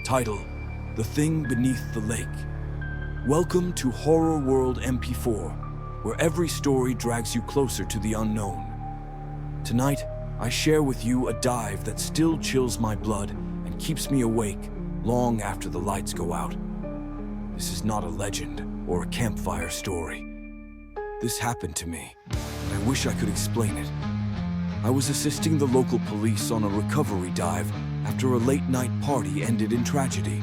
Title: The Thing Beneath the Lake. Welcome to Horror World MP4, where every story drags you closer to the unknown. Tonight, I share with you a dive that still chills my blood and keeps me awake long after the lights go out. This is not a legend or a campfire story. This happened to me, and I wish I could explain it. I was assisting the local police on a recovery dive after a late-night party ended in tragedy.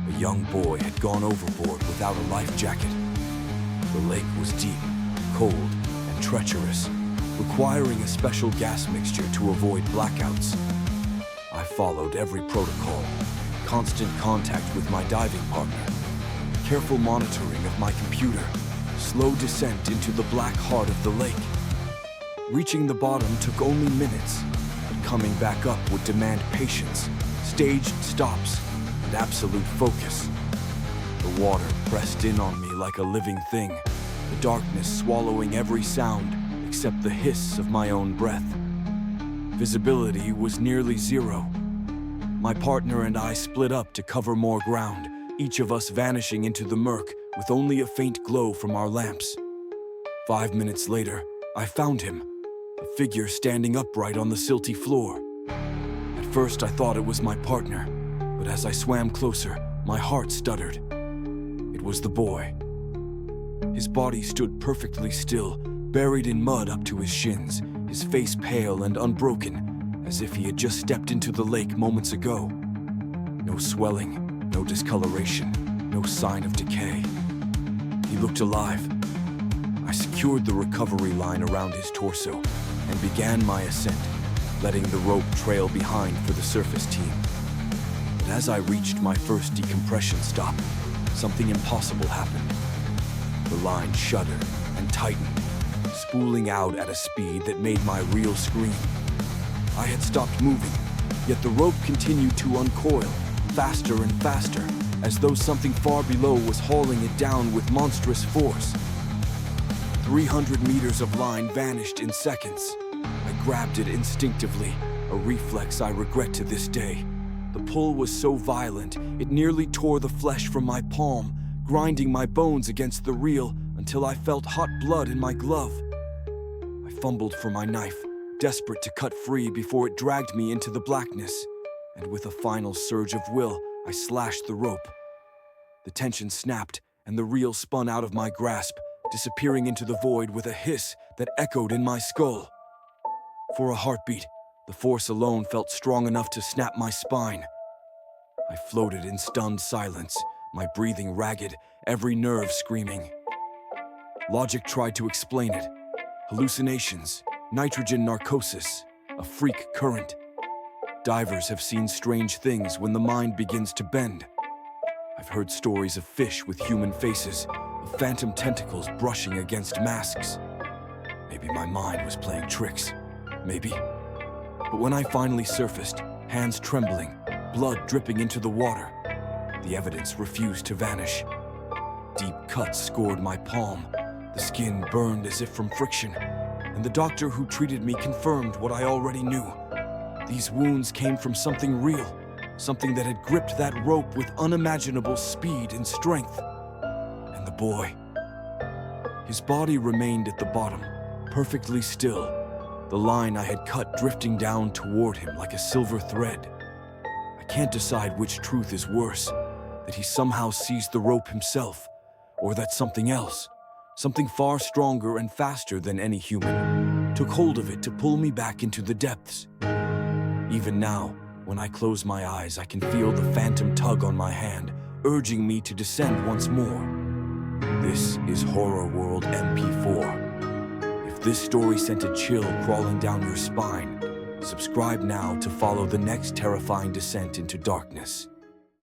A young boy had gone overboard without a life jacket. The lake was deep, cold, and treacherous, requiring a special gas mixture to avoid blackouts. I followed every protocol, constant contact with my diving partner, careful monitoring of my computer, slow descent into the black heart of the lake. Reaching the bottom took only minutes, but coming back up would demand patience, staged stops, and absolute focus. The water pressed in on me like a living thing, the darkness swallowing every sound except the hiss of my own breath. Visibility was nearly zero. My partner and I split up to cover more ground, each of us vanishing into the murk with only a faint glow from our lamps. 5 minutes later, I found him, a figure standing upright on the silty floor. At first I thought it was my partner, but as I swam closer, my heart stuttered. It was the boy. His body stood perfectly still, buried in mud up to his shins, his face pale and unbroken, as if he had just stepped into the lake moments ago. No swelling, no discoloration, no sign of decay. He looked alive. I secured the recovery line around his torso and began my ascent, letting the rope trail behind for the surface team. But as I reached my first decompression stop, something impossible happened. The line shuddered and tightened, spooling out at a speed that made my reel scream. I had stopped moving, yet the rope continued to uncoil, faster and faster, as though something far below was hauling it down with monstrous force. 300 meters of line vanished in seconds. I grabbed it instinctively, a reflex I regret to this day. The pull was so violent, it nearly tore the flesh from my palm, grinding my bones against the reel until I felt hot blood in my glove. I fumbled for my knife, desperate to cut free before it dragged me into the blackness, and with a final surge of will, I slashed the rope. The tension snapped, and the reel spun out of my grasp, disappearing into the void with a hiss that echoed in my skull. For a heartbeat, the force alone felt strong enough to snap my spine. I floated in stunned silence, my breathing ragged, every nerve screaming. Logic tried to explain it. Hallucinations, nitrogen narcosis, a freak current. Divers have seen strange things when the mind begins to bend. I've heard stories of fish with human faces, of phantom tentacles brushing against masks. Maybe my mind was playing tricks. Maybe. But when I finally surfaced, hands trembling, blood dripping into the water, the evidence refused to vanish. Deep cuts scored my palm, the skin burned as if from friction, and the doctor who treated me confirmed what I already knew. These wounds came from something real, something that had gripped that rope with unimaginable speed and strength. And the boy. His body remained at the bottom, perfectly still, the line I had cut drifting down toward him like a silver thread. I can't decide which truth is worse, that he somehow seized the rope himself, or that something else, something far stronger and faster than any human, took hold of it to pull me back into the depths. Even now, when I close my eyes, I can feel the phantom tug on my hand, urging me to descend once more. This is Horror World MP4. If this story sent a chill crawling down your spine, subscribe now to follow the next terrifying descent into darkness.